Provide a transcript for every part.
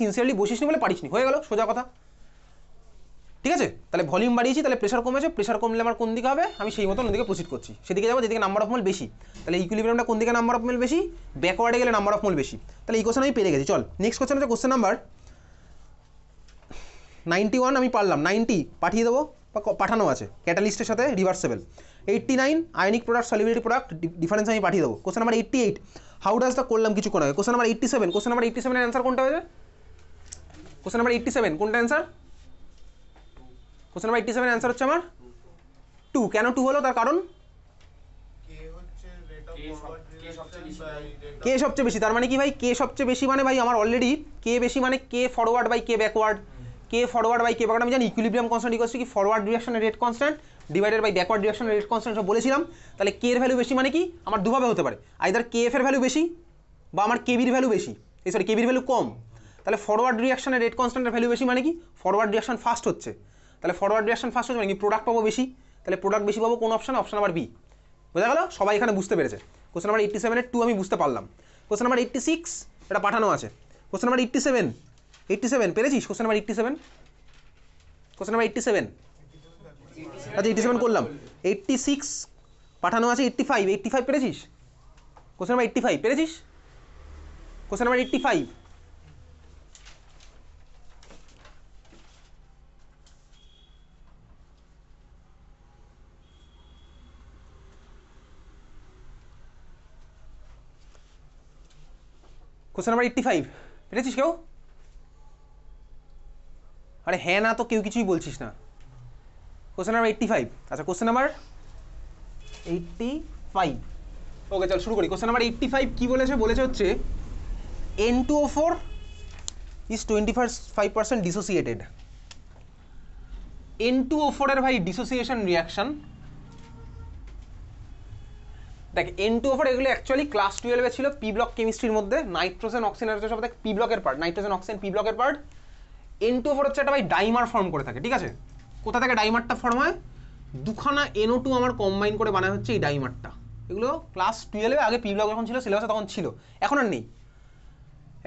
Sincerely বসিসনি বলে পারিসনি, হয়ে গেল সোজা কথা, ঠিক আছে। তাহলে ভলিউম বাড়িয়েছি, তাহলে প্রেশার কমেছে, প্রেশার কমলে আমার কোন দিকে হবে, আমি সেই মতন ওদিকে প্রসিড করছি, সেদিকে যাবো যেদিকে নাম্বার অফ মোল বেশি। তাহলে ইকুইলিব্রিয়ামটা কোন দিকে নাম্বার অফ মোল বেশি, ব্যাকওয়ার্ডে গেলে নাম্বার অফ মোল বেশি। তাহলে এই কোশ্চেন আমি পেরে গেছি। চল নেক্সট কোশ্চেন হচ্ছে কোশ্চেন নাম্বার 91, আমি পারলাম 90 পাঠিয়ে দেবো বা পাঠানো আছে ক্যাটালিস্টের সাথে reversible. 89 ionic product solubility product difference আমি পাঠিয়ে দেবো। Question number 88 how does the করলাম কিছুক্ষণ আগে। কোশ্চেন নাম্বার 87, কোশ্চেন নাম্বার 87 এর অ্যান্সার কোনটা হয়েছে, কোশ্চেন নাম্বার 87 কোনটা অ্যান্সার, কোশ্চেন নাম্বার 87 এর অ্যান্সার হচ্ছে আমার 2। কেন 2 হলো, তার কারণ কে সবচেয়ে বেশি, তার মানে কি ভাই কে সবচেয়ে বেশি মানে ভাই আমার অলরেডি কে বেশি মানে K forward by K backward, K forward by K backward. আমি জানি ইকুইলিব্রিয়াম কনস্ট্যান্ট ইকুয়ালস টু কি ফরওয়ার্ড ডিরেকশনের rate constant divided by backward ডিরেকশনের রেট কনস্ট্যান্ট, সব বলেছিলাম। তাহলে কে এর ভ্যালু বেশি মানে কি আমার দুভাবে হতে পারে, আইদার কে এফ এর ভ্যালু বেশি বা আমার কেবির ভ্যালু বেশি, এই সরি কেবির ভ্যালু কম। তাহলে ফরওয়ার্ড রিয়াকশনের রেট কনস্ট্যান্টের ভ্যালু বেশি মানে কি ফরওয়ার্ড রিয়াকশন ফাস্ট হচ্ছে, তাহলে ফরওয়ার্ড রিয়াকশন ফাস্ট হচ্ছে মানে কি প্রোডাক্ট পাবো বেশি, তাহলে প্রোডাক্ট বেশি পাবো কোন অপশন, অপশন নাম্বার বি। বোঝা গেল, সবাই এখানে বুঝতে পেরেছে। কোশ্চেন নাম্বার 87 এর 2 আমি বুঝতে পারলাম। কোশ্চেন নাম্বার 86 এটা পাঠানো আছে। কোশ্চেন নাম্বার 87 পেরেছিস, কোশ্চেন নাম্বার 87, কোশ্চেন নাম্বার 87 আচ্ছা 87 করলাম, 86 পাঠানো আছে, 85 পেরেছিস, কোশ্চেন নাম্বার 85 পেরেছিস, কোশ্চেন নাম্বার 85 কোশ্চেন নাম্বার 85 পেরেছিস কেউ, আরে হ্যাঁ না তো কেউ কিছুই বলছিস না। কোশ্চেন নাম্বার 85, আচ্ছা কোশ্চেন নাম্বার 85 ওকে চল শুরু করি। কোশ্চেন নাম্বার 85 কি বলেছে, বলেছে হচ্ছে N2O4 is 25% dissociated। N2O4 এর ভাই ডিসোসিয়েশন রিয়াকশন, দেখ N2O4 এগুলো অ্যাকচুয়ালি ক্লাস 12 এ ছিল পি ব্লক কেমিস্ট্রির মধ্যে, নাইট্রোজেন অক্সিজেন হচ্ছে সব পি ব্লকের পার্ট, নাইট্রোজেন অক্সিজেন পি ব্লকের পার্ট। N2O4 হচ্ছে একটা ভাই ডাইমার ফর্ম করে থাকে, ঠিক আছে। কোথা থেকে ডাইমারটা ফর্ম হয়, দুখানা NO2 আমার কম্বাইন করে বানায় হচ্ছে এই ডাইমারটা। এগুলো ক্লাস 12 এ আগে পি ব্লক যখন ছিল সিলেবাসে তখন ছিল, এখন আর নেই।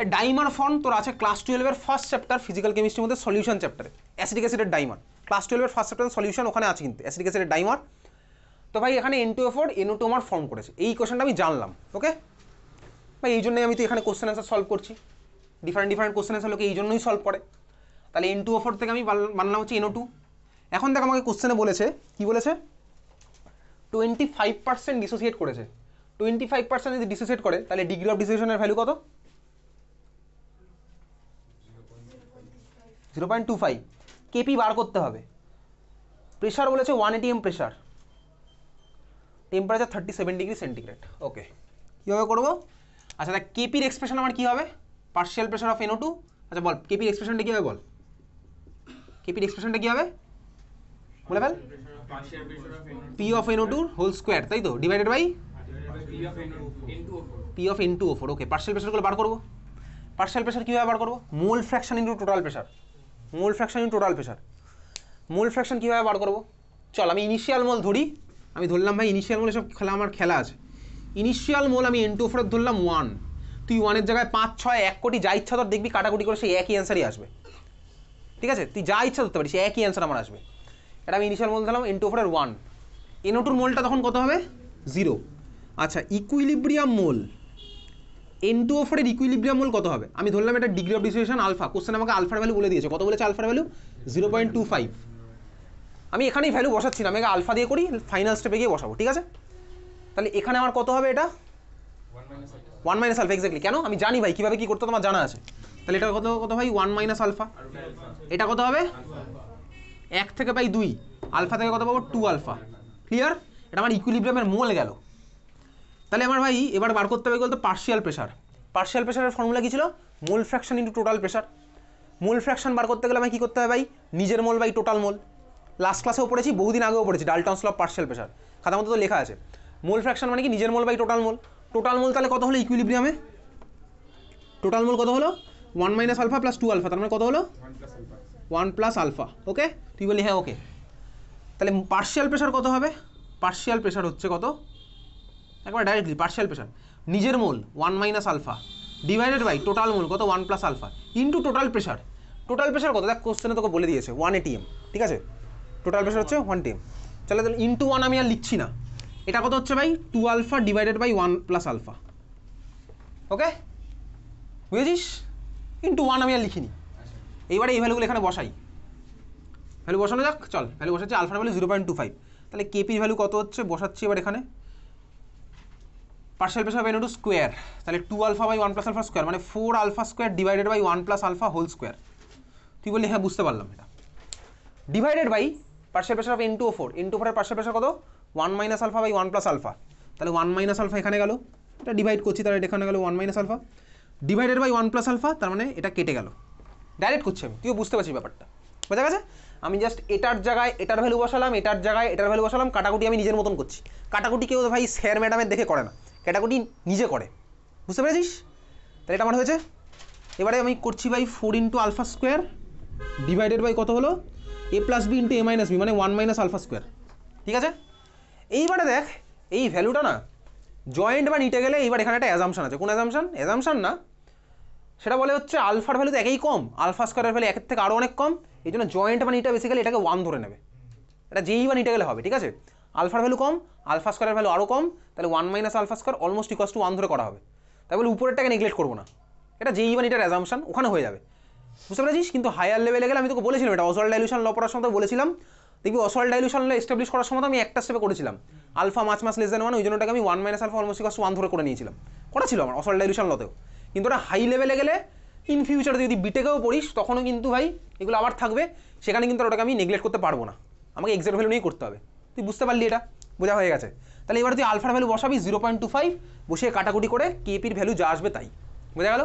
এই ডাইমার ফর্ম তোর আছে ক্লাস 12 এর ফার্স্ট চ্যাপ্টার ফিজিক্যাল কেমিস্ট্রির মধ্যে সলিউশন চ্যাপ্টারে, অ্যাসিডিক অ্যাসিডের ডাইমার, ক্লাস 12 এর ফার্স্ট চ্যাপ্টার সলিউশন ওখানে আছে কিন্তু অ্যাসিডিক অ্যাসিডের ডাইমার। তো ভাই এখানে N2O4 NO2 আমার ফর্ম করেছে, এই কোশ্চেনটা আমি জানলাম। ওকে ভাই এই জন্যই আমি তো এখানে কোশ্চেন অ্যান্সার সলভ করছি, ডিফারেন্ট কোশ্চেন অ্যান্সার লোকে এই জন্যই সলভ করে। তাহলে N2O4 থেকে আমি বানালাম হচ্ছে NO2। এখন দেখ আমাকে কোশ্চেনে বলেছে কি বলেছে, 25% ডিসোসিয়েট করেছে। 25% যদি ডিসোসিয়েট করে তাহলে ডিগ্রি অফ ডিসোসিয়েশনের ভ্যালু কত, 0.25। কেপি বার করতে হবে, প্রেশার বলেছে 180 প্রেশার, টেম্পারেচার 37 ডিগ্রি সেন্টিগ্রেড। ওকে কীভাবে করবো, আচ্ছা দেখ কেপির এক্সপ্রেশন আমার কী হবে, পার্শিয়াল প্রেশার অফ NO2। আচ্ছা বল কেপির এক্সপ্রেশনটা কী হবে, বল কেপির এক্সপ্রেশনটা কী হবে বলে ফেল, P of NO2 whole square, তাই তো, divided by P of N2O4। Okay partial প্রেশারগুলো বার করবো, পার্শিয়াল প্রেশার কীভাবে বার করবো, mole fraction into total pressure, mole fraction into total pressure, mole fraction কীভাবে বার করবো, চল আমি ইনিশিয়াল মোল ধরি, আমি ধরলাম ভাই ইনিশিয়াল মোল এসব খেলা আমার খেলা আছে। ইনিশিয়াল মোল আমি N2O4 ধরলাম 1, তুই 1-এর জায়গায় 5, 6, 1 কোটি যা ইচ্ছা তোর দেখবি কাটাকুটি করে সেই একই অ্যান্সারই আসবে, ঠিক আছে, তুই যা ইচ্ছা ধরতে পারিস একই অ্যান্সার আমার আসবে। এটা আমি ইনিশিয়াল মোল ধরলাম N2O4 1, NO2 মোলটা তখন কত হবে 0। আচ্ছা ইকুইলিব্রিয়াম মোল, N2O4 এর ইকুইলিব্রিয়াম মোল কত হবে, আমি ধরলাম এটা degree of dissociation alpha, question আমাকে আলফার ভ্যালু বলে দিয়েছে, কত বলেছে আলফার ভ্যালু 0.25। আমি এখানেই ভ্যালু বসাচ্ছি না, আমি আলফা দিয়ে করি, ফাইনাল স্টেপে গিয়ে বসাবো, ঠিক আছে। তাহলে এখানে আমার কত হবে, এটা 1 মাইনাস আলফা, এক্স্যাক্টলি, কেন আমি জানি ভাই কীভাবে কী করতে তোমার জানা আছে। তাহলে এটা কত কত ভাই 1 মাইনাস আলফা, এটা কত হবে 1 থেকে পাই 2, আলফা থেকে কত পাবো 2 আলফা, ক্লিয়ার। এটা আমার ইকুইলিব্রিয়ামের মোল গেল। তাহলে আমার ভাই এবার বার করতে হবে বলতে পার্শিয়াল প্রেশার, পার্শিয়াল প্রেশারের ফর্মুলা কী ছিল, mole fraction into total pressure. Mole fraction বার করতে গেলে আমাকে কী করতে হবে ভাই, নিজের mole by total mole, last ক্লাসেও পড়েছি, বহুদিন আগেও পড়েছি, Dalton's law of partial pressure, খাতার মধ্যে তো লেখা আছে। মোল ফ্র্যাকশন মানে কি নিজের mole by total mole, total mole তাহলে কত হলো ইকুইলিব্রিয়ামে, টোটাল মোল কত হলো 1 মাইনাস আলফা প্লাস 2 আলফা, তার মানে কত হলো 1 প্লাস আলফা। ওকে তুই বলি হ্যাঁ ওকে। তাহলে পার্শিয়াল প্রেশার কত হবে, পার্শিয়াল প্রেশার হচ্ছে কত, একবার ডাইরেক্টলি পার্শিয়াল প্রেশার নিজের mole 1 minus alpha divided by total mole কত 1 plus alpha into total pressure. Total pressure কত দেখ কোশ্চেনে তোকে বলে দিয়েছে 1 ATM, ঠিক আছে? টোটাল প্রেশার হচ্ছে 1 ATM। চলে তাহলে ইন্টু 1 আমি আর লিখছি না, এটা কত হচ্ছে ভাই 2 alpha divided by 1 plus alpha. Okay বুঝেছিস? ইন্টু 1 আমি আর লিখিনি। এইবারে এই ভ্যালুগুলো এখানে বসাই, ভ্যালু বসানো যাক। চল ভ্যালু বসাচ্ছি, আলফার ভ্যালু 0.25, তাহলে কেপির ভ্যালু কত হচ্ছে বসাচ্ছি এবার এখানে। পার্শিয়াল প্রেশার বাই √2 স্কোয়ার, তাহলে 2 alpha by 1 plus alpha square মানে 4 alpha square divided by 1 plus alpha whole square. তুই বললি হ্যাঁ বুঝতে পারলাম এটা। Divided by partial pressure of N2O4, N2O4 এর পার্শিয়াল প্রেশার কত 1 minus alpha by 1 plus alpha, তাহলে 1 মাইনাস আলফা এখানে গেল, এটা ডিভাইড করছি তাহলে এটা এখানে গেল 1 minus alpha divided by 1 plus alpha, তার মানে এটা কেটে গেল। ডাইরেক্ট করছি আমি, তুইও বুঝতে পারছিস ব্যাপারটা, বোঝা গেছে? আমি জাস্ট এটার জায়গায় এটার ভ্যালু বসালাম, এটার জায়গায় এটার ভ্যালু বসালাম, কাটাকুটি আমি নিজের মতন করছি। কাটাকুটি কেউ ভাই স্যার ম্যাডামের দেখে করে না, কাটাকুটি নিজে করে, বুঝতে পেরেছিস? তাহলে এটা আমার হয়েছে। এবারে আমি করছি ভাই 4 into alpha square divided by কত হলো A plus B into A minus B মানে 1 মাইনাস আলফা স্কোয়ার, ঠিক আছে? এইবারে দেখ এই ভ্যালুটা না জয়েন্ট বা নিতে গেলে এইবার এখানে একটা অ্যাজাম্পশন আছে। কোন অ্যাজাম্পশন? অ্যাজাম্পশন না, সেটা বলে হচ্ছে আলফার ভ্যালু তো একই কম, আলফা স্কোয়ারের ভ্যালু একের থেকে আরও অনেক কম, এই জন্য জয়েন্ট বা নিটা বেসিক্যালি এটাকে 1 ধরে নেবে, এটা যেই বা নিতে গেলে হবে, ঠিক আছে? আলফার ভ্যালু কম, আলফা স্কোয়ারের ভ্যালু আরও কম, তাহলে 1 minus alpha square almost equals to 1 ধরে করা হবে। তাই বলে উপরেরটাকে নেগলেক্ট করবো না, এটা যেই বা নিটার অ্যাজাম্পশন ওখানে হয়ে যাবে, বুঝতে পেরেছিস? কিন্তু হায়ার লেভেলে গেলে আমি তোকে বলেছিলাম এটা অসওয়াল্ড ডাইলুশন ল পড়ার সময় বলেছিলাম, দেখবি অসওয়াল্ড ডাইলুশন ল এস্টাবলিশ করার সময় আমি একটা স্টেপে করেছিলাম আলফা মাছ লেস দেন 1, ওই জন্য ওটাকে আমি 1 minus alpha almost equals to 1 ধরে করে নিয়েছিলাম, করা ছিল আমার অসওয়াল্ড ডাইলুশন লতেও। কিন্তু ওটা হাই লেভেলে গেলে ইন ফিউচারে যদি বিটেকেও পড়িস তখনও কিন্তু ভাই এগুলো আবার থাকবে, সেখানে কিন্তু ওটাকে আমি নেগলেক্ট করতে পারবো না, আমাকে এক্সাক্ট ভ্যালু নিয়েই করতে হবে। তুই বুঝতে পারলি এটা? বোঝা হয়ে গেছে? তাহলে এবার তুই আলফার ভ্যালু বসাবি 0.25, বসিয়ে কাটাকুটি করে কেপির ভ্যালু যা আসবে তাই, বোঝা গেল?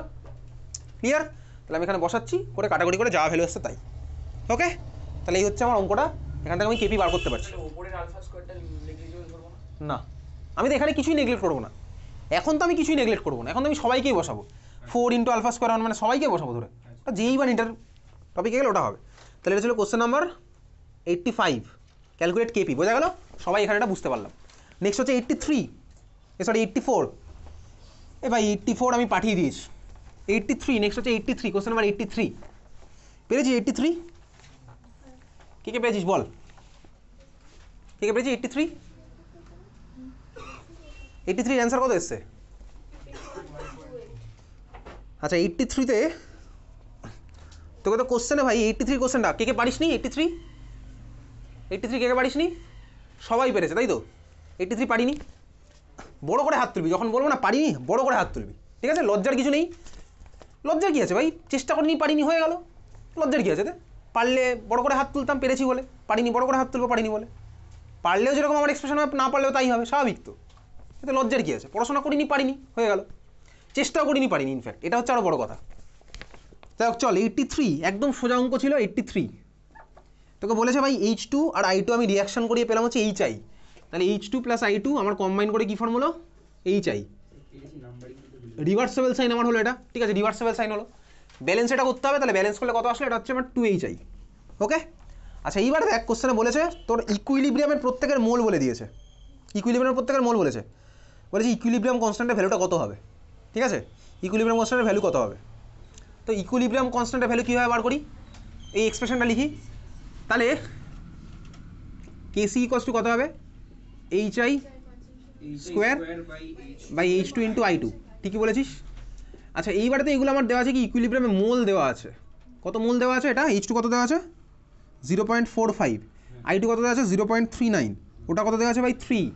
ক্লিয়ার? তাহলে আমি এখানে বসাচ্ছি করে কাটাকুটি করে যা ভ্যালু আসছে তাই। ওকে, তাহলে এই হচ্ছে আমার অঙ্কটা, এখান থেকে আমি কেপি বার করতে পারছি না। আমি তো এখানে কিছুই নেগলেক্ট করবো না, এখন তো আমি কিছুই নেগলেক্ট করবো না, এখন তো আমি সবাইকেই বসাবো 4 ইন্টু আলফা স্কোয়ার 1 মানে সবাইকে বসাবো ধরে, যেই বা নিটার টপিকে গেলে ওটা হবে। তাহলে এটা ছিল কোশ্চেন নাম্বার 85, ক্যালকুলেট কেপি, বোঝা গেল? সবাই এখানে এটা বুঝতে পারলাম। নেক্সট হচ্ছে 83, সরি 84, এ ভাই 84 আমি পাঠিয়ে দিয়েছি। 83, নেক্সট হচ্ছে 83, কোশ্চেন নাম্বার 83 পেরেছি? 83 কে কে পেয়েছিস বল, কে কে পেরেছি? 83 83 অ্যান্সার কত এসছে? আচ্ছা 83-তে তোকে তো কোশ্চেনে ভাই 83 কোশ্চেনটা কে কে পারিস নি? 83 কে কে পারিস নি? সবাই পেরেছে তাই তো? 83 পারিনি বড় করে হাত তুলবি, যখন বলবো না পারিনি বড় করে হাত তুলবি, ঠিক আছে? লজ্জার কিছু নেই, লজ্জার কী আছে ভাই? চেষ্টা করিনি পারিনি হয়ে গেল, লজ্জার কী আছে? পারলে বড় করে হাত তুলতাম, পেরেছি বলে, পারিনি বড় করে হাত তুলবো পারিনি বলে। পারলেও যেরকম আমার এক্সপ্রেশন হবে, না পারলেও তাই হবে, স্বাভাবিক তো, এতে লজ্জার কী আছে? পড়াশোনা করিনি পারিনি হয়ে গেল, চেষ্টাও করিনি পারিনি, ইনফ্যাক্ট এটা হচ্ছে আরও বড় কথা। দেখ চল 83 একদম সোজা অঙ্ক ছিল। 83 তোকে বলেছে ভাই H2 আর I2 আমি রিয়াকশন করিয়ে পেলাম হচ্ছে HI, তাহলে H2 প্লাস I2 আমার কম্বাইন করে কি ফর্ম হলো? HI। রিভার্সেবল সাইন আমার হলো এটা, ঠিক আছে? রিভার্সেবল সাইন হলো, ব্যালেন্স এটা করতে হবে, তাহলে ব্যালেন্স করলে কত আসলে? এটা হচ্ছে আমার 2HI। ওকে, আচ্ছা এইবার দেখ কোশ্চেনে বলেছে তোর ইকুইলিব্রিয়ামের প্রত্যেকের মোল বলে দিয়েছে, ইকুইলিব্রিয়ামের প্রত্যেকের মোল বলেছে ইকুইলিব্রিয়াম কনস্ট্যান্টের ভ্যালুটা কত হবে, ঠিক আছে? ইকুইলিব্রিয়াম কনস্ট্যান্টের ভ্যালু কত হবে? তো ইকুইলিব্রিয়াম কনস্ট্যান্টের ভ্যালু কীভাবে বার করি? এই এক্সপ্রেশনটা লিখি, তাহলে কেসি ইকুয়ালস টু কত হবে? HI square by H2 into I2, ঠিকই বলেছিস। আচ্ছা এইবারে তো এগুলো আমার দেওয়া আছে কি ইকুইলিব্রিয়ামে মোল দেওয়া আছে, কত মোল দেওয়া আছে? এটা H2 কত দেওয়া আছে? 0.45, I2 কত দেওয়া আছে? 0.39, ওটা কত দেওয়া আছে ভাই? 3,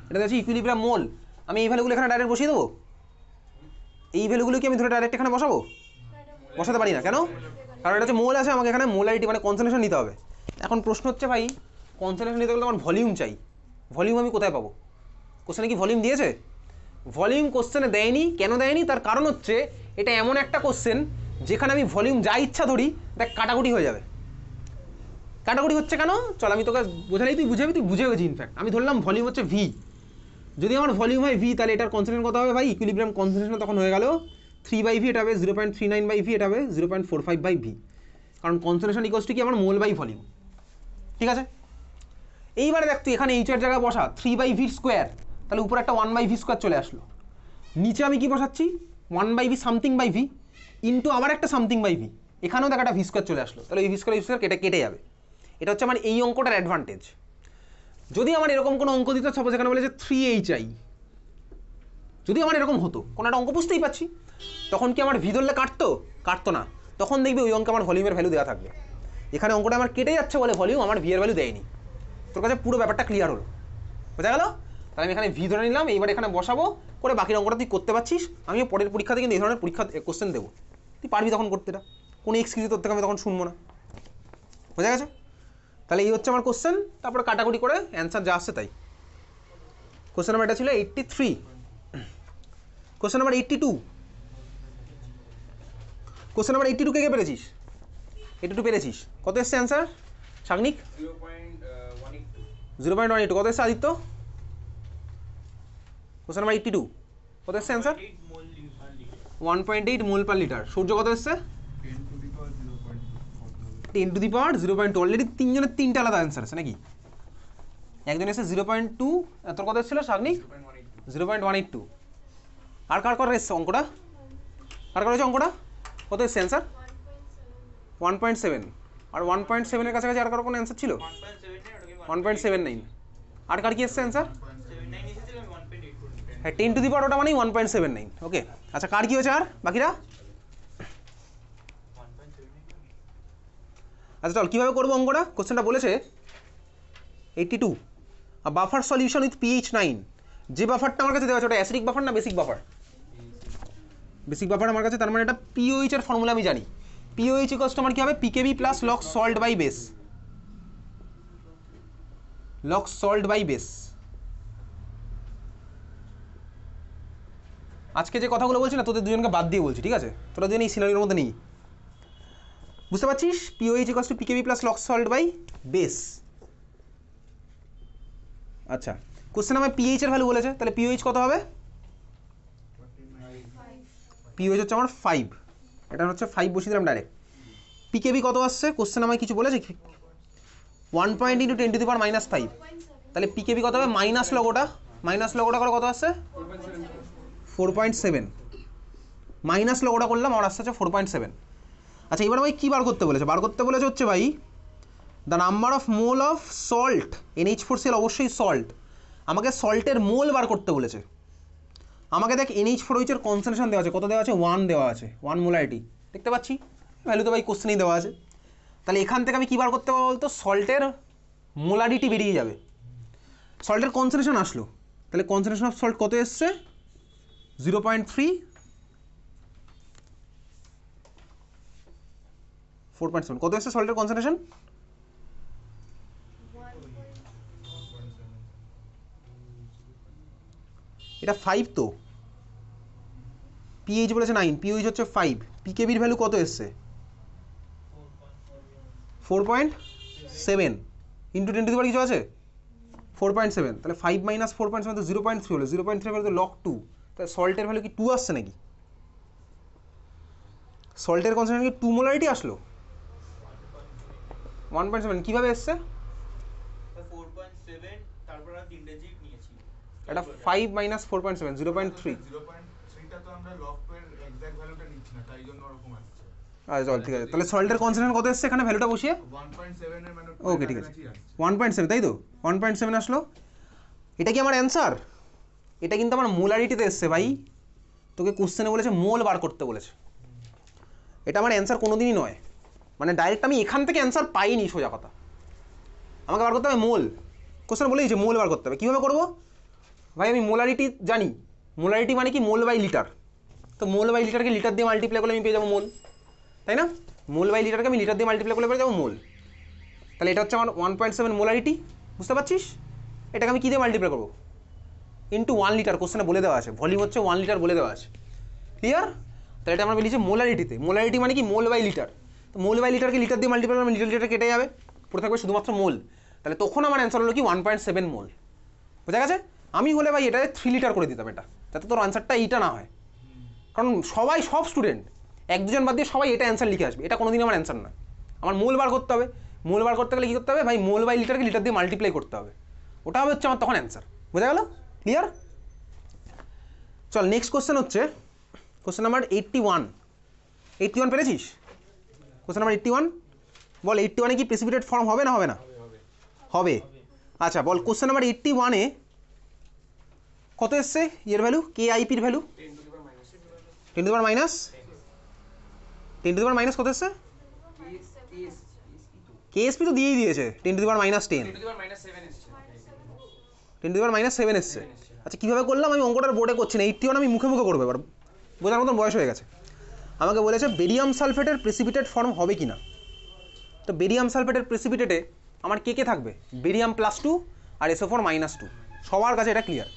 এটা দেওয়া আছে ইকুইলিব্রিয়াম মোল। আমি এই ভ্যালুগুলো এখানে ডাইরেক্ট বসিয়ে দেবো, এই ভ্যালুগুলো কি আমি ধরে ডাইরেক্ট এখানে বসাবো? বসাতে পারি না, কেন? কারণ এটা হচ্ছে মোল আছে, আমাকে এখানে মোলারিটি মানে কনসেন্ট্রেশন নিতে হবে। এখন প্রশ্ন হচ্ছে ভাই কনসেন্ট্রেশন নিতে গেলে আমার ভলিউম চাই, ভলিউম আমি কোথায় পাবো? কোশ্চেনে কি ভলিউম দিয়েছে? ভলিউম কোশ্চেনে দেয়নি। কেন দেয়নি? তার কারণ হচ্ছে এটা এমন একটা কোশ্চেন যেখানে আমি ভলিউম যা ইচ্ছা ধরি দেখ কাটাকুটি হয়ে যাবে। কাটাকুটি হচ্ছে কেন? চল আমি তোকে বোঝালেই তুই বুঝাবি, তুই বুঝে গেছি ইনফ্যাক্ট। আমি ধরলাম ভলিউম হচ্ছে ভি, যদি আমার ভলিউম হয় ভি তাহলে এটার কনসেন্ট্রেশন কত হবে ভাই? ইকুইলিব্রিয়াম কনসেন্ট্রেশন তখন হয়ে গেল 3/v, এটা হবে 0.39/v, এটা হবে 0.45/v, কারণ কনসেন্ট্রেশন ইকুয়ালস টু কি আমার মোল বাই ভলিউম, ঠিক আছে? এইবারে দেখ তুই এখানে এইচের জায়গায় বসা 3/v স্কোয়ার, তাহলে উপরে একটা 1/v স্কোয়ার চলে আসলো, নিচে আমি কি বসাচ্ছি? 1/v something by V into আবার একটা সামথিং বাই ভি, এখানেও দেখ একটা ভি স্কোয়ার চলে আসলো, তাহলে এই ভি স্কোয়ার কেটে যাবে। এটা হচ্ছে আমার এই অঙ্কটার অ্যাডভান্টেজ। যদি আমার এরকম কোনো অঙ্ক দিত, সাপোজ এখানে বলে যে 3hi, যদি আমার এরকম হতো, কোনো একটা অঙ্ক বুঝতেই পারছি, তখন কি আমার ভি ধরলে কাটতো না, তখন দেখবি ওই অঙ্কে আমার ভলিউমের ভ্যালু দেওয়া থাকবে। এখানে অঙ্কটা আমার কেটে যাচ্ছে বলে ভলিউম, আমার ভি এর ভ্যালু দেয়নি। তোর কাছে পুরো ব্যাপারটা ক্লিয়ার হলো, বোঝা গেল? তাহলে আমি এখানে ভি ধরে নিলাম, এইবার এখানে বসাবো, করে বাকির অঙ্কটা তুই করতে পারছিস। আমিও পরের পরীক্ষাতে কিন্তু এই ধরনের পরীক্ষা কোশ্চেন দেবো, তুই পারবি তখন করতে। এটা কোনো এক্সকিউজ তোর থেকে আমি তখন শুনবো না, বোঝা গেছে? তাহলে এই হচ্ছে আমার কোশ্চেন, তারপরে কাটাকুটি করে অ্যান্সার যা আসছে তাই। কোশ্চেন নাম্বার এটা ছিল 83। কোশ্চেন নাম্বার 82, কোশ্চেন নাম্বার 82 কে পেরেছিস? 82 পেরেছিস, কত এসছে অ্যান্সার সাগনিক? 0.182। কত এসছে আদিত্য? কোশ্চেন নাম্বার 82 কত এসছে অ্যান্সার? 1.8 মোল পার লিটার। সূর্য কত এসছে? 10 টু দি পাওয়ার 0.2। অলরেডি তিনজনের তিনটা আলাদা অ্যান্সার আছে নাকি? একজন এসে 0.2, তোর কত এসেছিল সাগনিক? 0.182। আর কার এসছে অঙ্কটা? কার হয়েছে অঙ্কটা? কত এসছে অ্যান্সার? 1.7। আর 1.7-এর কাছাকাছি আর কারো কোনো অ্যান্সার ছিল? 1.79। আর কার কি এসছে অ্যান্সার? হ্যাঁ, 10 টু দি পাওয়ার ওটা মানেই 1.79। ওকে, আচ্ছা কার কি হয়েছে আর বাকিরা? আচ্ছা চল কীভাবে করবো অঙ্কটা, কোশ্চেনটা বলেছে 82 বাফার সলিউশন উইথ pH 9। যে বাফারটা আমার কাছে দেওয়া আছে ওটা অ্যাসিডিক বাফার না বেসিক বাফার? বেসিক বাফার আমার কাছে, তার মানে এটা পিওএইচ এর ফর্মুলা আমি জানি। পিওএইচ ইকুয়ালস টু আমার কি হবে? PKb plus log salt by base, log salt by base. আজকে যে কথাগুলো বলছি না, তোদের দুজনকে বাদ দিয়ে বলছি, ঠিক আছে? তোরা দুজন এই সিনারিওর মধ্যে নেই, বুঝতে পারছিস? POH equals to pKb plus log salt by base. আচ্ছা, কোশ্চেন আমার পিএইচ এর ভ্যালু বলেছে, তাহলে পিওএইচ কত হবে? পিওএইচ হচ্ছে আমার 5, এটা হচ্ছে 5 বসিয়ে দিলাম ডাইরেক্ট। পিকেবি কত আসছে কোশ্চেন আমায় কিছু বলেছে? 1 পয়েন্ট ইন্টু 10 টু দি পাওয়ার -5, তাহলে পিকেবি কত হবে? মাইনাস লগোটা করে কত আসছে? 4.7। মাইনাস লগোটা করলাম, আমার আসছে 4.7। আচ্ছা এবার ভাই কী বার করতে বলেছে? বার করতে বলেছে হচ্ছে ভাই the number of mole of salt, NH4Cl অবশ্যই সল্ট, আমাকে সল্টের মোল বার করতে বলেছে। আমাকে দেখ NH4OH এর কনসেন্ট্রেশন দেওয়া আছে, কত দেওয়া আছে? 1 দেওয়া আছে, 1 মোলারিটি দেখতে পাচ্ছি, ভ্যালু তো ভাই কোশ্চেনেই দেওয়া আছে। তাহলে এখান থেকে আমি কী বার করতে পারবো বলতো? সল্টের মোলারিটি বেরিয়ে যাবে, সল্টের কনসেন্ট্রেশন আসলো, তাহলে কনসেন্ট্রেশন অফ সল্ট কত এসছে? 0.3, 4.7। কত এসছে সল্টের কনসেন্ট্রেশন? এটা 5 তো, পিএইচ বলেছে 9, পিওএইচ হচ্ছে 5, পিকেবির ভ্যালু কত এসছে? 4.7 ইন্টু 10 টু দি পাওয়ার কিছু আছে 4.7, তাহলে 5 মাইনাস 4.7 তো 0.3 হলো, 0.3 ভ্যালু তো লগ 2, তাহলে সল্টের ভ্যালু কি 2 আসছে নাকি? সল্টের কনসেন্ট্রেশন কি 2 মোলারিটি আসলো? 1.7 কিভাবে এসছে? এটা 5 মাইনাস 4.7 0.3। আচ্ছা চল ঠিক আছে, তাহলে সল্টের কনসেন্ট্রেশন কত এসছে এখানে ভ্যালুটা বসিয়ে? 1.7 এর মানে ওকে ঠিক আছে, 1.7 তাই তো, 1.7 আসলো। এটা কি আমার অ্যান্সার? এটা কিন্তু আমার মোলারিটিতে এসছে ভাই, তোকে কোশ্চেনে বলেছে মোল বার করতে বলেছে, এটা আমার অ্যান্সার কোনোদিনই নয়। মানে ডাইরেক্ট আমি এখান থেকে অ্যান্সার পাইনি, সোজা কথা, আমাকে বার করতে হবে মোল। কোশ্চেন বলে দিয়েছে মোল বার করতে হবে। কীভাবে করবো ভাই? আমি মোলারিটি জানি, মোলারিটি মানে কি? মোল বাই লিটার। তো মোল বাই লিটারকে লিটার দিয়ে মাল্টিপ্লাই করলে আমি পেয়ে যাবো মোল, তাই না? মোল বাই লিটারকে আমি লিটার দিয়ে মাল্টিপ্লাই করলে পেয়ে যাবো মোল। তাহলে এটা হচ্ছে আমার 1.7 মোলারিটি, বুঝতে পারছিস? এটাকে আমি কী দিয়ে মাল্টিপ্লাই করবো? ইন্টু 1 লিটার, কোশ্চেনে বলে দেওয়া আছে, ভলিউম হচ্ছে 1 লিটার বলে দেওয়া আছে, ক্লিয়ার? তাহলে এটা আমরা বলেছি মোলারিটিতে। মোলারিটি মানে কি? মোল বাই লিটার। তো মোল বাই লিটারকে লিটার দিয়ে মাল্টিপ্লাই করলে লিটার লিটার কেটে যাবে, পড়ে থাকবে শুধুমাত্র মোল। তাহলে তখন আমার অ্যান্সার হলো কি 1.7 মোল, বোঝা গেছে? আমি হলে ভাই এটা 3 লিটার করে দিতাম, এটা যাতে তোর অ্যান্সারটা এইটা না হয়, কারণ সব স্টুডেন্ট এক দুজন বাদ দিয়ে সবাই এটা অ্যান্সার লিখে আসবে, এটা কোনোদিন আমার অ্যান্সার না। আমার মোল বার করতে হবে, মোল বার করতে গেলে কী করতে হবে ভাই? মোল বাই লিটারকে লিটার দিয়ে মাল্টিপ্লাই করতে হবে, ওটা হবে হচ্ছে আমার তখন অ্যান্সার, বোঝা গেল? ক্লিয়ার? চল নেক্সট কোশ্চেন হচ্ছে কোশ্চেন নাম্বার 81 81 পেরেছিস? কোশ্চেন নাম্বার 81 বল 81 কি প্রেসিপিটেট ফর্ম হবে না হবে না? হবে। আচ্ছা বল কোশ্চেন নাম্বার 81 কত এসছে এর ভ্যালু, কে আইপির value? 10 to the power minus 10 to the power minus কত এসছে? কেএসপি তো দিয়েই দিয়েছে 10 to the power minus 10, 10 to the power minus 7 এসছে। আচ্ছা কীভাবে করলাম আমি অঙ্কটার বোর্ডে করছি না, 81 আমি মুখে মুখে করবো, এবার বোঝার মতন বয়স হয়ে গেছে। আমাকে বলেছে বেরিয়াম সালফেটের প্রেসিপিটেট ফর্ম হবে কি না। তো বেরিয়াম সালফেটের প্রেসিপিটেটে আমার কে কে থাকবে? বেরিয়াম +2 আর SO4 -2, সবার কাছে এটা ক্লিয়ার।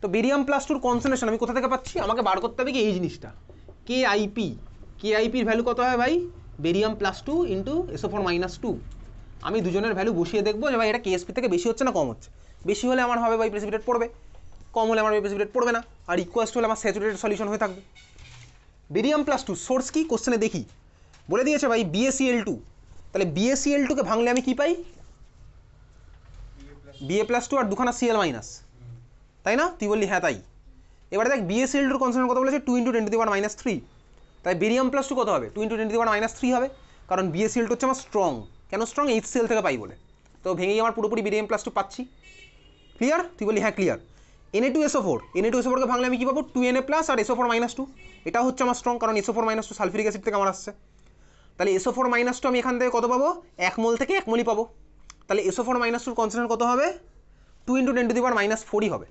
তো বেরিয়াম +2 কনসেন্ট্রেশন আমি কোথা থেকে পাচ্ছি? আমাকে বার করতে হবে কি এই জিনিসটা, কে আইপির ভ্যালু কত হয় ভাই? Barium +2 into SO4 -2। আমি দুজনের ভ্যালু বসিয়ে দেখবো যে ভাই এটা কেএসপি থেকে বেশি হচ্ছে না কম হচ্ছে। বেশি হলে আমার হবে ভাই প্রেসিপিটেট পড়বে, কম হলে আমার প্রেসিপিটেট পড়বে না, আর ইকুয়ালস টু হলে আমার স্যাচুরেটেড সলিউশন হয়ে থাকবে। বেরিয়াম +2 সোর্স কি কোশ্চেনে দেখি, বলে দিয়েছে ভাই BaCl2। তাহলে BaCl2কে ভাঙলে আমি কি পাই? Ba+2 আর দুখানা Cl-, তাই না? তুই বললি হ্যাঁ তাই। এবারে দেখ BaCl2 কনসেন্ট্রেশন কত বলেছে? 2 × 10 টু দি পাওয়ার -3। তাই বেরিয়াম +2 কত হবে? 2 × 10 টু দি পাওয়ার -3 হবে, কারণ BaCl2 হচ্ছে আমার স্ট্রং। কেন স্ট্রং? HCl থেকে পাই বলে। তো ভেঙেই আমার পুরোপুরি বেরিয়াম +2 পাচ্ছি। ক্লিয়ার? তুই বললি হ্যাঁ ক্লিয়ার। Na2SO4কে ভাঙলে আমি কী পাবো? 2Na+ আর SO4 -2। এটা হচ্ছে আমার স্ট্রং, কারণ SO4 -2 সালফিউরিক অ্যাসিড থেকে আমার আসছে। তাহলে SO4 -2 আমি এখান থেকে কত পাবো? 1 মোল থেকে 1 মোলই পাবো। তাহলে SO4 -2 কনসেন্ট্রেশন কত হবে? 2 × 10 টু দি পাওয়ার -4ই হবে।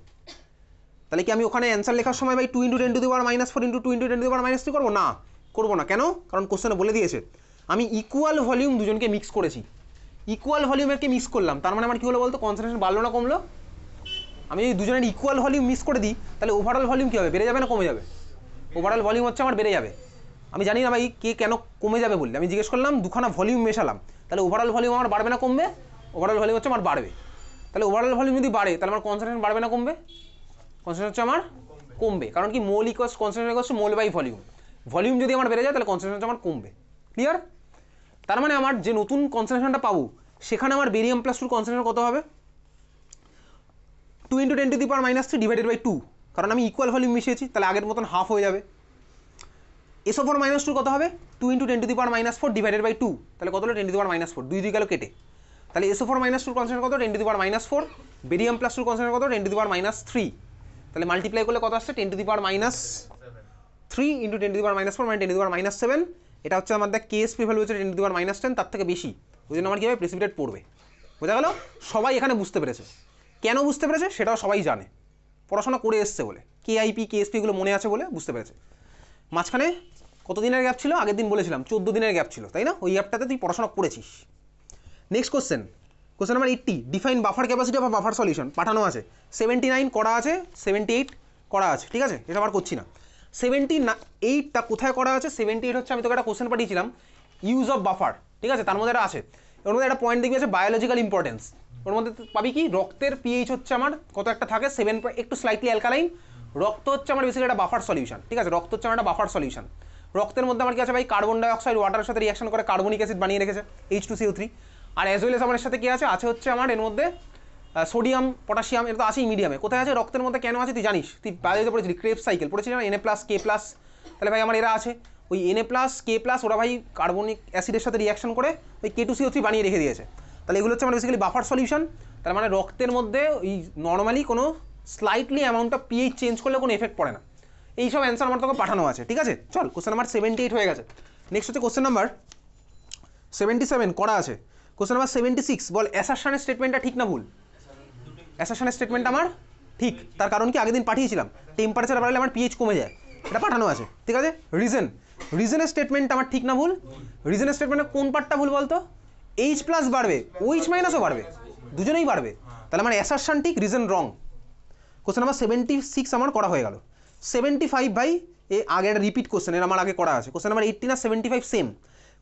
তাহলে কি আমি ওখানে অ্যান্সার লেখার সময় ভাই 2 × 10 to the power -4 into 2 × 10 to the power -3 করবো? না, করবো না। কেন? কারণ কোশ্চেনে বলে দিয়েছে আমি ইকুয়াল ভলিউম দুজনকে মিক্স করেছি। ইকুয়াল ভলিউমেরকে মিক্স করলাম, তার মানে আমার কী হলো বলতো? কনসেন্ট্রেশন বাড়লো না কমলো? আমি যদি দুজনের ইকুয়াল ভলিউম মিক্স করে দিই তাহলে ওভারঅল ভলিউম কী হবে? বেড়ে যাবে না কমে যাবে? ওভারঅল ভলিউম হচ্ছে আমার বেড়ে যাবে। আমি জানি না ভাই কে কেন কমে যাবে বললে, আমি জিজ্ঞেস করলাম, দুখানা ভলিউম মেশালাম, তাহলে ওভারঅল ভলিউম আমার বাড়বে না কমবে? ওভারঅল ভলিউম হচ্ছে আমার বাড়বে। তাহলে ওভারঅল ভলিউম যদি বাড়ে তাহলে আমার কনসেন্ট্রেশন বাড়বে না কমবে? কনসেন্ট্রেশন হচ্ছে আমার কমবে, কারণ কি mole equals concentration equals mole by volume. Volume যদি আমার বেড়ে যায় তাহলে কনসেন্ট্রেশন হচ্ছে আমার কমবে। ক্লিয়ার? তার মানে আমার যে নতুন কনসেন্ট্রেশনটা পাবো সেখানে আমার বেরিয়াম +2 কনসেন্ট্রেশন কত হবে? 2 × 10 to the power -3 divided by 2, কারণ আমি ইকুয়াল ভলিউম মিশিয়েছি, তাহলে আগের মতন হাফ হয়ে যাবে। SO4 -2 কত হবে? 2 × 10 to the power -4 divided by 2, তাহলে কত হলো? 10 টু দি পাওয়ার -4, 2 2 গেল কেটে। তাহলে SO4 -2 কনসেন্ট্রেশন কত? 10 to the power -4। Barium +2 concentration কত? 10 টু দি পাওয়ার -3। তাহলে মাল্টিপ্লাই করলে কত আসছে? 10 to the power -3 into 10 to the power -4 মানে 10 টু দি পাওয়ার -7। এটা হচ্ছে আমাদের কেএসপি ভ্যালু হচ্ছে 10 টু দি পাওয়ার -10, তার থেকে বেশি। ওই জন্য আমার কী হবে? প্রেসিপিটেট পড়বে। বোঝা গেল? সবাই এখানে বুঝতে পেরেছে। কেন বুঝতে পেরেছে সেটাও সবাই জানে, পড়াশোনা করে এসছে বলে, কেআইপি কেএসপি এগুলো মনে আছে বলে বুঝতে পেরেছে। মাঝখানে কত দিনের গ্যাপ ছিল? আগের দিন বলেছিলাম 14 দিনের গ্যাপ ছিল, তাই না? ওই গ্যাপটাতে তুই পড়াশোনা করেছিস। Next question number 80, define buffer capacity of buffer solution. পাঠানো আছে 79 করা আছে, 78 করা আছে, ঠিক আছে? এটা আবার করছি না। 78টা কোথায় করা আছে? 78 হচ্ছে, আমি তোকে একটা কোশ্চেন পাঠিয়েছিলাম ইউজ অফ বাফার, ঠিক আছে? তার মধ্যে এটা আছে, ওর মধ্যে একটা পয়েন্ট দেখবি আছে বায়োলজিক্যাল ইম্পর্টেন্স। ওর মধ্যে পাবি কি? রক্তের পিএইচ হচ্ছে আমার কত একটা থাকে 7, একটু স্লাইটলি অ্যালকালাইন। রক্ত হচ্ছে আমার বেসিক্যালি একটা বাফার সলিউশন, ঠিক আছে? রক্ত হচ্ছে আমার একটা বাফার সলিউশন। রক্তের মধ্যে আমার কি আছে ভাই? কার্বন ডাইঅক্সাইড ওয়াটারের সাথে রিঅ্যাকশন করে কার্বনিক অ্যাসিড বানিয়ে রেখেছে H2CO3। আর অ্যাজ ওয়েল এস আমার সাথে কি আছে? আছে হচ্ছে আমার এর মধ্যে সোডিয়াম পটাশিয়াম, এটা তো আছেই মিডিয়ামে। কোথায় আছে? রক্তের মধ্যে কেন আছে তুই জানিস? তুই বায়োলজিতে পড়েছিলি, ক্রেবস সাইকেল পড়েছিলি না? Na+, K+। তাহলে ভাই আমার এরা আছে, ওই Na+, K+, ওরা ভাই কার্বনিক অ্যাসিডের সাথে রিঅ্যাকশন করে ওই K2CO3 বানিয়ে রেখে দিয়েছে। তাহলে এগুলো হচ্ছে আমার বেসিক্যালি বাফার সলিউশন। তার মানে রক্তের মধ্যে ওই নর্মালি কোনো slightly amount of pH change করলে কোনো এফেক্ট পড়ে না। এইসব অ্যান্সার আমার তোকে পাঠানো আছে, ঠিক আছে? চল, কোশ্চেন নাম্বার 78 হয়ে গেছে। নেক্সট হচ্ছে কোশ্চেন নাম্বার 77 করা আছে। কোশ্চেন নাম্বার 76, বল অ্যাসারশনের স্টেটমেন্টটা ঠিক না ভুল? অ্যাসারশনের স্টেটমেন্ট আমার ঠিক, তার কারণ কি? আগের দিন পাঠিয়েছিলাম টেম্পারেচার বাড়লে আমার পিএইচ কমে যায়, এটা পাঠানো আছে, ঠিক আছে? রিজনের স্টেটমেন্টটা আমার ঠিক না ভুল? রিজনের স্টেটমেন্টে কোন পার্টটা ভুল বলতো? H+ বাড়বে, OH- বাড়বে, দুজনেই বাড়বে। তাহলে আমার অ্যাসারশন ঠিক, রিজন রং। কোশ্চেন নাম্বার 76 আমার করা হয়ে গেল। 75 ভাই এ আগে একটা রিপিট কোশ্চেন, এর আমার আগে করা আছে। কোশ্চেন নাম্বার 80 না 75 same.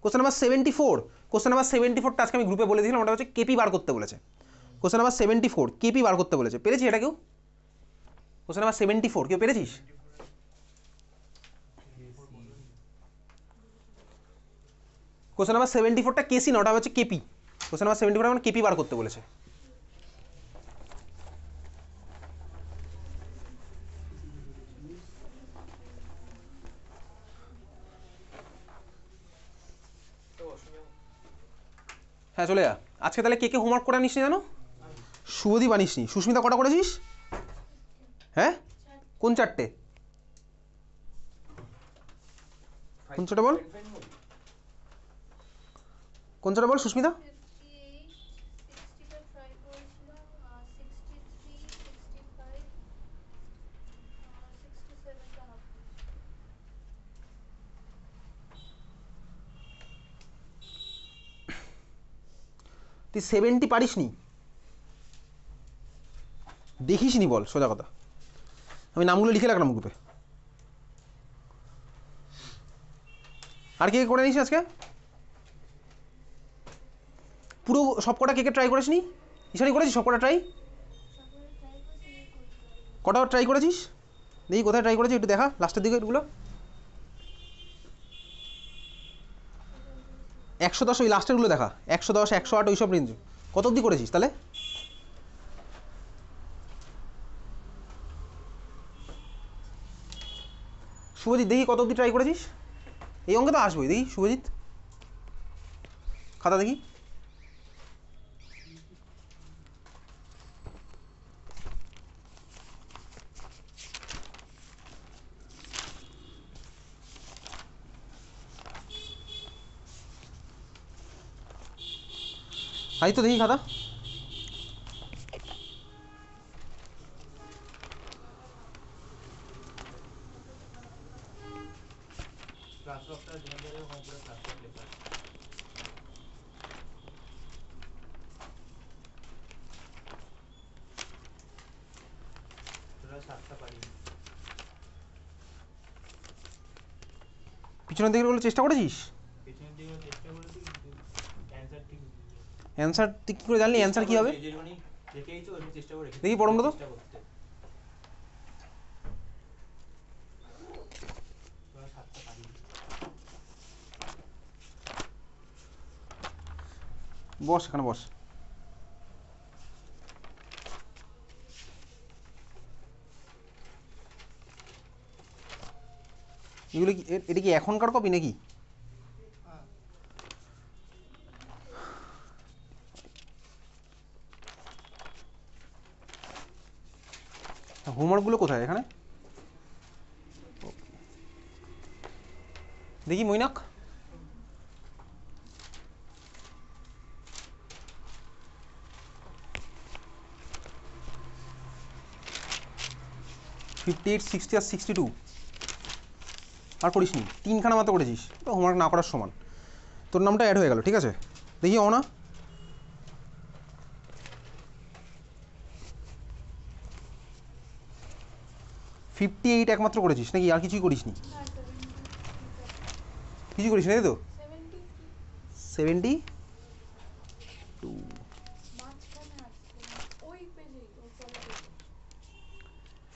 Question number 74, question number 74টা আজকে আমি গ্রুপে বলে দিয়েছিলাম, ওটা হচ্ছে কেপি বার করতে বলেছে। কোশ্চেন নাম্বার 74 কেপি বার করতে বলেছে, পেরেছি এটা কেউ? কোশ্চেন নাম্বার 74 কেউ পেরেছিস? কোশ্চেন নাম্বার 74টা কেসি না, ওটা হচ্ছে কেপি। কোশ্চেন নাম্বার 74 আমার কেপি বার করতে বলেছে। হ্যাঁ চলে যা। আজকে তাহলে কে কে হোমওয়ার্ক করে আনিস নি জানো? শুভদীপ আনিস নি। সুস্মিতা কটা করেছিস? হ্যাঁ কোন চারটে? কোন চারটে বল, কোন চারটে বল সুস্মিতা? তুই 70 পারিস নি, দেখিস নি বল সোজা কথা। আমি নামগুলো লিখে রাখলাম গ্রুপে। আর কে কে করে নিস আজকে? পুরো সব কটা কে কে ট্রাই করিস নি? ইশানি করেছিস সব কটা ট্রাই? কটা ট্রাই করেছিস দেখি, কোথায় ট্রাই করেছিস একটু দেখা লাস্টের দিকে এগুলো। 110 ওই লাস্টেরগুলো দেখা, 110 108 ওইসব রেঞ্জ। কত অবধি করেছিস তাহলে? শুভজিৎ দেখি কত অবধি ট্রাই করেছিস? এই অঙ্কে তো আসবোই, দেখি শুভজিৎ খাতা দেখি। আই তো দেখি খাতা। পিছনের দিকে বলে চেষ্টা করেছিস? অ্যান্সার তুই কী করে জানলি অ্যান্সার কী হবে? দেখি পড়মটা তো। বস এখানে বস। এগুলো কি এটা কি এখনকার কপি নাকি? হোমওয়ার্কগুলো কোথায় এখানে দেখি মৈনাক। $58, $60 আর $62 আর করিস নি, 3খানা মাত্র করেছিস, তো হোমওয়ার্ক না করার সমান। তোর নামটা অ্যাড হয়ে গেল, ঠিক আছে দেখি অনা। $58 একমাত্র করেছিস নাকি আর কিছুই করিস নি? কিছু করিস না তাই তো? 72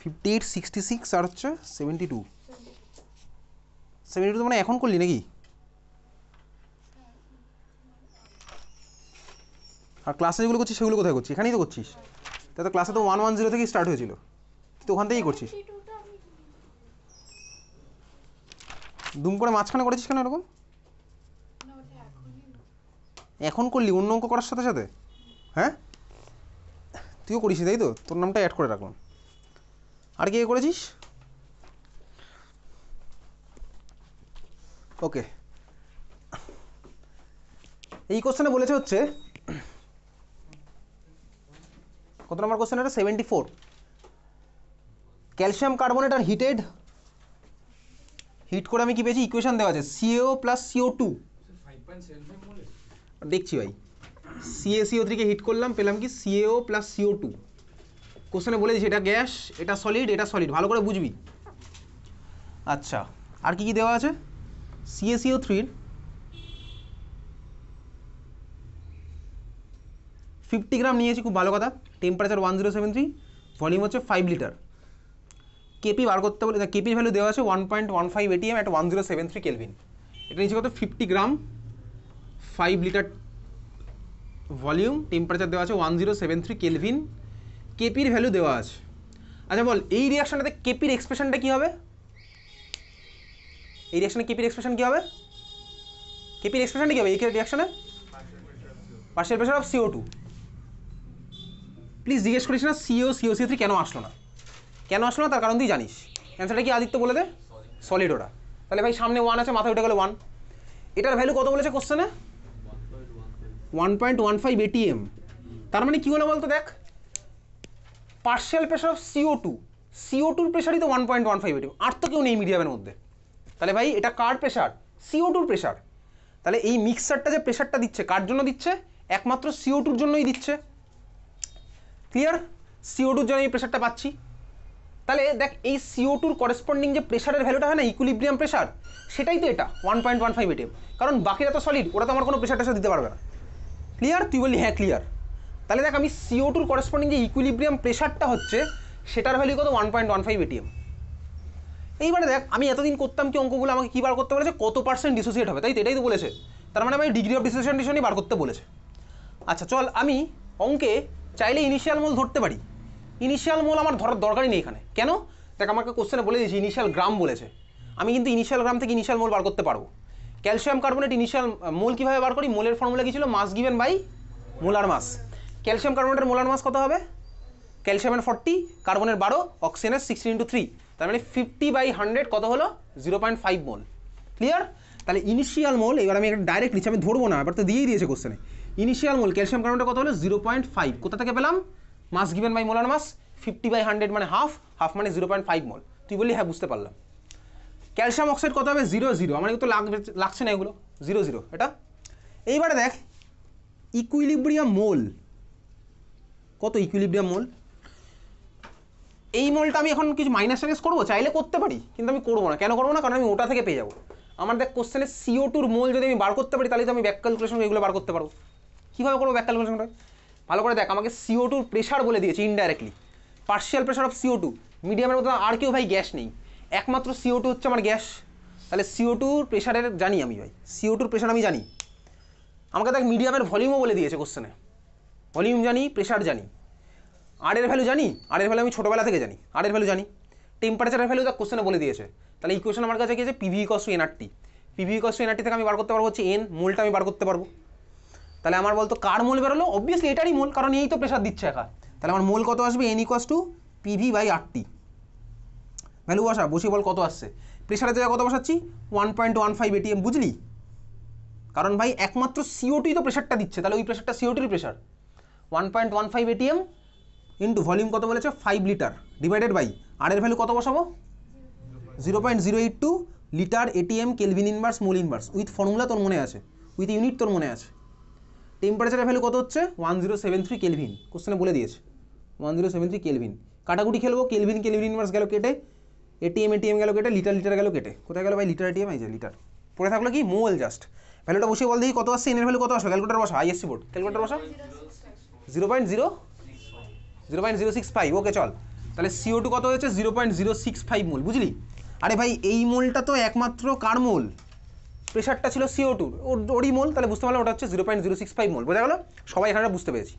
58 66 আর হচ্ছে 72 তো মানে এখন করলি নাকি? আর ক্লাসে যেগুলো করছিস সেগুলো কোথায় করছিস? এখানেই তো করছিস। তাই তো ক্লাসে তো 110 থেকেই স্টার্ট হয়েছিল, তুই তো ওখান থেকেই করছিস। দুম করে মাঝখানে করেছিস কেন এরকম? এখন করলি অন্য অঙ্ক করার সাথে সাথে? হ্যাঁ তুইও করিস তাই তো, তোর নামটা অ্যাড করে রাখলাম। আর কে করেছিস? ওকে, এই কোশ্চেনে বলেছে হচ্ছে কত নম্বর কোশ্চেন এটা? 74। ক্যালসিয়াম কার্বনেট আর হিট করে আমি কি পেয়েছি? ইকুয়েশন দেওয়া আছে CaO প্লাস CO2। দেখছি ভাই, CaCO3 কে হিট করলাম, পেলাম কি CaO প্লাস CO2। কোশ্চেনে বলে দিচ্ছি এটা গ্যাস, এটা সলিড, এটা সলিড, ভালো করে বুঝবি। আচ্ছা আর কি কি দেওয়া আছে? CaCO3 50 গ্রাম নিয়েছি, খুব ভালো কথা। টেম্পারেচার 1073, ভলিউম হচ্ছে 5 লিটার। কেপি বার করতে বলে, কেপির ভ্যালু দেওয়া আছে 1.15 ATM at 1073 কেলভিন। এটা নিচে কত? 50 গ্রাম, 5 লিটার ভলিউম, টেম্পারেচার দেওয়া আছে 1073 কেলভিন, কেপির ভ্যালু দেওয়া আছে। আচ্ছা বল এই রিয়াকশনটাতে কেপির এক্সপ্রেশনটা কী হবে? এই রিয়াকশনে কেপির এক্সপ্রেশন কী হবে? কেপির এক্সপ্রেশনটা কী হবে এই রিয়াকশনে? Partial pressure of CO2। Please জিজ্ঞেস করিস না CO3 কেন আসলো না, কেন আসলো না তার কারণ তুই জানিস। অ্যান্সারটা কি আদিত্য বলে দে? সলিড ওটা। তাহলে ভাই সামনে 1 আছে, মাথায় উঠে গেল 1। এটার ভ্যালু কত বলেছে কোশ্চেনে? 1.15 ATM। তার মানে কি হলো বলতো, দেখ পার্শিয়াল প্রেশার অফ CO2 প্রেশারই তো 1.15 ATM, আর তো কেউ নেই মিডিয়ামের মধ্যে। তাহলে ভাই এটা কার প্রেশার? CO2 pressure. তাহলে এই মিক্সারটা যে প্রেশারটা দিচ্ছে কার জন্য দিচ্ছে? একমাত্র CO2 জন্যই দিচ্ছে। ক্লিয়ার? CO2 জন্য এই প্রেশারটা পাচ্ছি। তাহলে দেখ এই CO2 করেসপন্ডিং যে প্রেশারের ভ্যালুটা হয় না, ইকুইলিব্রিয়াম প্রেশার, সেটাই তো এটা 1.15 ATM। কারণ বাকিরা তো সলিড, ওরা তো আমার কোনো প্রেশার টেশার দিতে পারবে না। ক্লিয়ার? তুই বললি হ্যাঁ ক্লিয়ার। তাহলে দেখ আমি CO2 করেসপন্ডিং যে ইকুইলিব্রিয়াম প্রেশারটা হচ্ছে সেটার ভ্যালু কত? 1.15 ATM। এইবারে দেখ আমি এতদিন করতাম কি অঙ্কগুলো, আমাকে কী বার করতে বলেছে? কত পার্সেন্ট ডিসোসিয়েট হবে, তাই তো? এটাই তো বলেছে। তার মানে আমি ডিগ্রি অফ ডিসোসিয়েশনই বার করতে বলেছে। আচ্ছা চল, আমি অঙ্কে চাইলে ইনিশিয়াল মোল ধরতে পারি। ইনিশিয়াল মোল আমার ধরার দরকারই নেই এখানে। কেন? দেখ আমাকে কোশ্চেনে বলে দিয়েছি ইনিশিয়াল গ্রাম বলেছে, আমি কিন্তু ইনিশিয়াল গ্রাম থেকে ইনিশিয়াল মোল বার করতে পারবো। ক্যালসিয়াম কার্বনেট ইনিশিয়াল মোল কীভাবে বার করি? মোলের ফর্মুলা কী ছিল? Mass given by molar mass. Calcium কার্বনেটের মোলার মাস কত হবে? ক্যালসিয়ামের 40, কার্বনের 12, অক্সিজেনের 16/3, তার মানে 50/100 কত হলো? 0.5 মোল। ক্লিয়ার? তাহলে ইনিশিয়াল মোল, এবার আমি একটা ডাইরেক্ট লিখছি, আমি ধরবো না, এবার তো দিয়েই দিয়েছে কোশ্চেনে। ইনিশিয়াল মোল ক্যালসিয়াম কার্বনেটের কত হলো? 0.5। কোথা থেকে পেলাম? মাস গিভেন বাই মোলার মাস, 50/100 মানে হাফ, হাফ মানে 0.5 মোল। তুই বললি হ্যাঁ বুঝতে পারলাম। ক্যালসিয়াম অক্সাইড কত হবে? 0 আমার কিন্তু লাগছে না এগুলো, 0 এটা। এইবারে দেখ ইকুইলিব্রিয়াম মোল কত? ইকুইলিব্রিয়াম মোল, এই মোলটা আমি এখন কিছু মাইনাস টাইনাস করবো, চাইলে করতে পারি, কিন্তু আমি করবো না। কেন করবো না? কারণ আমি ওটা থেকে পেয়ে যাবো। আমার দেখ কোশ্চেনে CO2 মোল যদি আমি বার করতে পারি, তাহলে তো আমি ব্যাক ক্যালকুলেশন এগুলো বার করতে পারবো। কীভাবে করবো ব্যাক ক্যালকুলেশনটা? ভালো করে দেখ, আমাকে CO2 প্রেশার বলে দিয়েছে indirectly, partial pressure of CO2। মিডিয়ামের মধ্যে আর কেউ ভাই গ্যাস নেই, একমাত্র CO2 হচ্ছে আমার গ্যাস। তাহলে CO2 প্রেশারের জানি আমি ভাই, CO2 প্রেশার আমি জানি। আমাকে দেখ মিডিয়ামের ভলিউমও বলে দিয়েছে কোশ্চেনে, ভলিউম জানি, প্রেশার জানি, আর এর ভ্যালু জানি, আর এর ভ্যালু আমি ছোটোবেলা থেকে জানি, আর এর ভ্যালু জানি, টেম্পারেচারের ভ্যালু দেখ কোশ্চেনে বলে দিয়েছে। তাহলে ইকুয়েশন আমার কাছে গিয়েছে PV = NRT। PV = NRT থেকে আমি বার করতে পারবো হচ্ছে N, মোলটা আমি বার করতে পারবো। তাহলে আমার বলতো কার মোল বেরোলো? অবভিয়াসলি এটারই মোল, কারণ এই তো প্রেশার দিচ্ছে একা। তাহলে আমার মোল কত আসবে? N = PV/RT। ভ্যালু বসা, বসিয়ে বল কত আসছে। প্রেশারের জায়গায় কত বসাচ্ছি? 1.15 ATM, বুঝলি? কারণ ভাই একমাত্র CO2 তো প্রেশারটা দিচ্ছে, তাহলে ওই প্রেশারটা CO2 pressure. 1.15 ATM into volume কত বলেছে? 5 লিটার, ডিভাইডেড বাই আর এর ভ্যালু কত বসাবো? 0.082 litre ATM kelvin inverse mole inverse, with formula তোর মনে আছে, উইথ ইউনিট তোর মনে আছে। টেম্পারেচারের ভ্যালু কত হচ্ছে? 1073 কেলভিন, কোশ্চেনে বলে দিয়েছে 1073 কেলভিন। কাটাকুটি খেলবো, কেলভিন কেলভিন ইনভার্স গেল কেটে, ATM গেল কেটে, লিটার গেল কেটে। কোথায় গেল ভাই লিটার? ATM এই যে লিটার, পড়ে থাকলো কি? মোল। জাস্ট ভ্যালুটা বসিয়ে বল দেখি কত আসছে। এনের ভ্যালু কত আসবে? ক্যালকুলেটার বসা, ISC বোর্ড ক্যালকুলেটার বসা। 0.065। ওকে চল, তাহলে CO2 কত হয়েছে? 0.065 মোল, বুঝলি? আরে ভাই এই মোলটা তো একমাত্র কার মোল? প্রেশারটা ছিল CO2 ওরই মোল, তাহলে বুঝতে পারলাম ওটা হচ্ছে 0.065 মোল। বোঝা গেল? সবাই এখানে বুঝতে পেরেছি।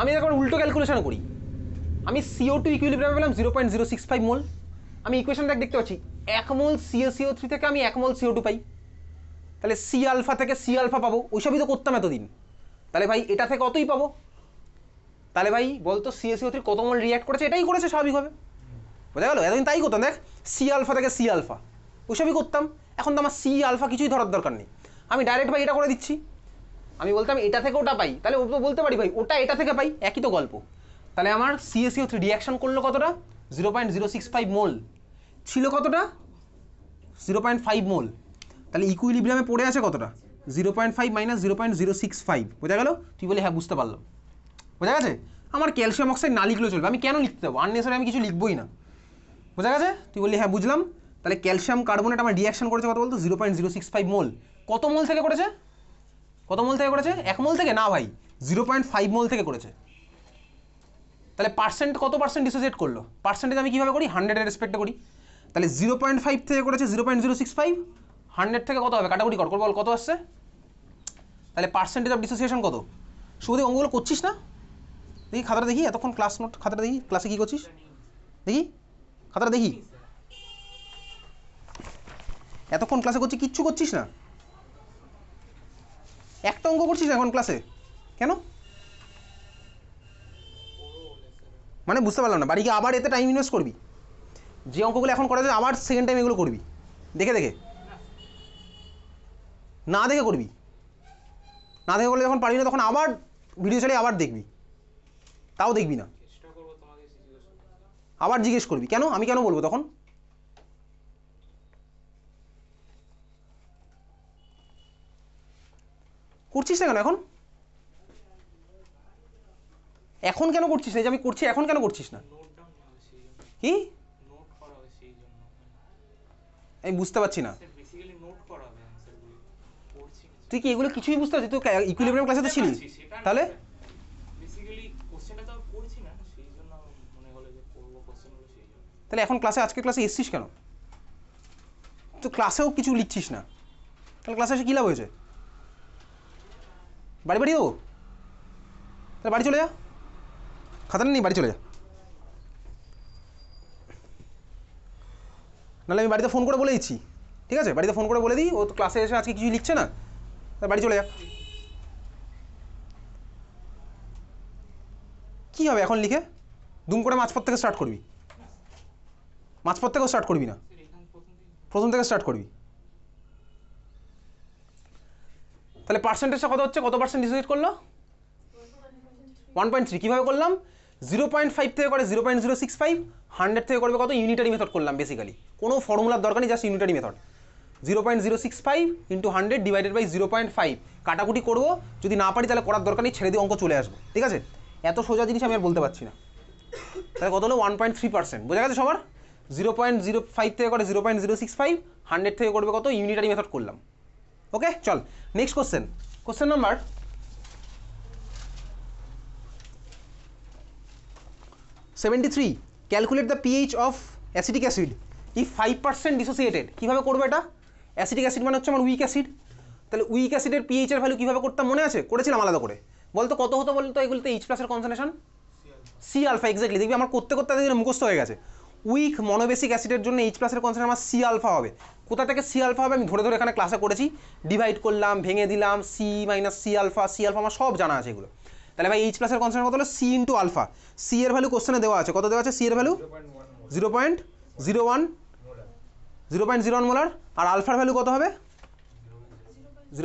আমি এখন উল্টো ক্যালকুলেশন করি, আমি CO2 ইকুইলিব্রিয়ামে পেলাম 0.065 মোল। আমি ইকুয়েশন দেখতে পাচ্ছি 1 মোল CaCO3 থেকে আমি 1 মোল CO2 পাই, তাহলে C আলফা থেকে C আলফা পাবো, ওইসবই তো করতাম এতদিন। তাহলে ভাই এটা থেকে কতই পাবো? তাহলে ভাই বলতো CaCO3 কত মোল রিঅ্যাক্ট করেছে? এটাই করেছে স্বাভাবিকভাবে। বোঝা গেল? এতদিন তাই করতাম, দেখ C আলফা থেকে C আলফা ওইসবই করতাম। এখন তো আমার C আলফা কিছুই ধরার দরকার নেই, আমি ডাইরেক্ট ভাই এটা করে দিচ্ছি। আমি বলতাম এটা থেকে ওটা পাই, তাহলে বলতে পারি ভাই ওটা এটা থেকে পাই, একই তো গল্প। তাহলে আমার CaCO3 রিঅ্যাকশন করলো কতটা? 0.065 মোল। ছিল কতটা? 0.5 মোল। তাহলে ইকুইলিব্রিয়ামে পড়ে আছে কতটা? 0.5 - 0.065। বোঝা গেল? তুই বলি হ্যাঁ বুঝতে পারলাম। বোঝা গেছে? আমার ক্যালসিয়াম অক্সাইড না লিখলেও চলবে, আমি কেন লিখতে যাবো? আননেসেসারি আমি কিছু লিখবই না। বোঝা গেছে? তুই বললি হ্যাঁ বুঝলাম। তাহলে ক্যালসিয়াম কার্বনেট আমার রিঅ্যাকশন করেছে কত বলতো? 0.065 মোল। কত মোল থেকে করেছে? কত মোল থেকে করেছে? 1 মোল থেকে না ভাই, 0.5 মোল থেকে করেছে। তাহলে পার্সেন্ট কত পার্সেন্ট ডিসোসিয়েট করলো? পার্সেন্টেজ আমি কীভাবে করি? 100 এর রেসপেক্টে করি। তাহলে 0.5 থেকে করেছে 0.065, 100 থেকে কত হবে? কাটাকুটি কর, বল কত আসছে? তাহলে পার্সেন্টেজ অফ ডিসোসিয়েশন কত? শুধু অঙ্কগুলো করছিস না? দেখি খাতাটা দেখি, এতক্ষণ ক্লাস নোট খাতাটা দেখি, ক্লাসে কী করছিস দেখি, খাতাটা দেখি। এতক্ষণ ক্লাসে করছি কিচ্ছু করছিস না, একটা অঙ্ক করছিস এখন ক্লাসে কেন? মানে বুঝতে পারলাম না, বাড়ি গিয়ে আবার এতে টাইম ইনভেস্ট করবি? যে অঙ্কগুলো এখন করা যায় আবার সেকেন্ড টাইম এগুলো করবি দেখে দেখে? না দেখে করবি? না দেখে করলে যখন পারবি না তখন আবার ভিডিও চালিয়ে আবার দেখবি, তাও দেখবি না, আবার জিজ্ঞেস করবি কেন? আমি কেন বলবো তখন? করছিস না কেন এখন? এখন কেন করছিস না? যে আমি করছি এখন কেন করছিস না? কি আমি বুঝতে পারছি না। তুই কি এগুলো কিছুই বুঝতে পারছিস? তুই ইকুইলিব্রিয়াম ক্লাসে তো ছিলি, তাহলে তাহলে এখন ক্লাসে আজকে ক্লাসে এসছিস কেন? তো ক্লাসেও কিছু লিখছিস না, তাহলে ক্লাসে এসে কী লাভ হয়েছে? বাড়ি বাড়ি দেবো? তাহলে বাড়ি চলে যা, খাতা নেই বাড়ি চলে যা, নাহলে আমি বাড়িতে ফোন করে বলে দিচ্ছি, ঠিক আছে? বাড়িতে ফোন করে বলে দিই ও তো ক্লাসে এসে আজকে কিছুই লিখছে না, তাহলে বাড়ি চলে যা। কী হবে এখন লিখে? দুম করে মাঝপথ থেকে স্টার্ট করবি? মাঝপথ থেকেও স্টার্ট করবি না, প্রথম থেকে স্টার্ট করবি। তাহলে পার্সেন্টেজটা কত হচ্ছে? কত পার্সেন্ট ডিসাইড করলো? 1.3। কীভাবে করলাম? 0.5 থেকে করে 0.065, 100 থেকে করবে কত? ইউনিটারি মেথড করলাম বেসিক্যালি, কোনো ফর্মুলার দরকার নেই, just unitary method. 0.065 into 100 divided by 0.5, কাটাকুটি করবো, যদি না পারি তাহলে করার দরকার নেই, ছেড়ে দিয়ে অঙ্ক চলে আসবো, ঠিক আছে? এত সোজা জিনিস আমি আর বলতে পারছি না। তাহলে কত হলো? 1.3%। বোঝা গেছে সবার? 0.05 থেকে করে 0.065, 100 থেকে করবে কত? ইউনিটারি মেথড করলাম। ওকে, চল next question. Question number 73, calculate the pH of acetic acid if 5% dissociated. কীভাবে করবো এটা? অ্যাসিটিক অ্যাসিড মানে হচ্ছে আমার উইক অ্যাসিড, তাহলে উইক অ্যাসিডের পিএইচের ভ্যালু কীভাবে করতাম মনে আছে? করেছিলাম আলাদা করে, বলতো কত হতো বলতো? এগুলোতে এইচ প্লাসের কনসেন্ট্রেশন সি আলফা, এক্স্যাক্টলি। দেখবি আমার করতে করতে দেখবি মুখস্থ হয়ে গেছে। উইক মনোবেসিক অ্যাসিডের জন্য এইচ প্লাসের কনসেন্ট্রেশন আমার সি আলফা হবে। কোথা থেকে সি আলফা হবে আমি ধরে ধরে এখানে ক্লাসে করেছি, ডিভাইড করলাম, ভেঙে দিলাম, C minus C alpha, C alpha আমার সব জানা আছে এগুলো। তাহলে ভাই এইচ প্লাসের কনসেন্ট্রেশন কত হলো? C into alpha. সি এর ভ্যালু কোশ্চেনে দেওয়া আছে, কত দেওয়া আছে? সি এর ভ্যালু 0.01 মোলার, আর আলফার ভ্যালু কত হবে?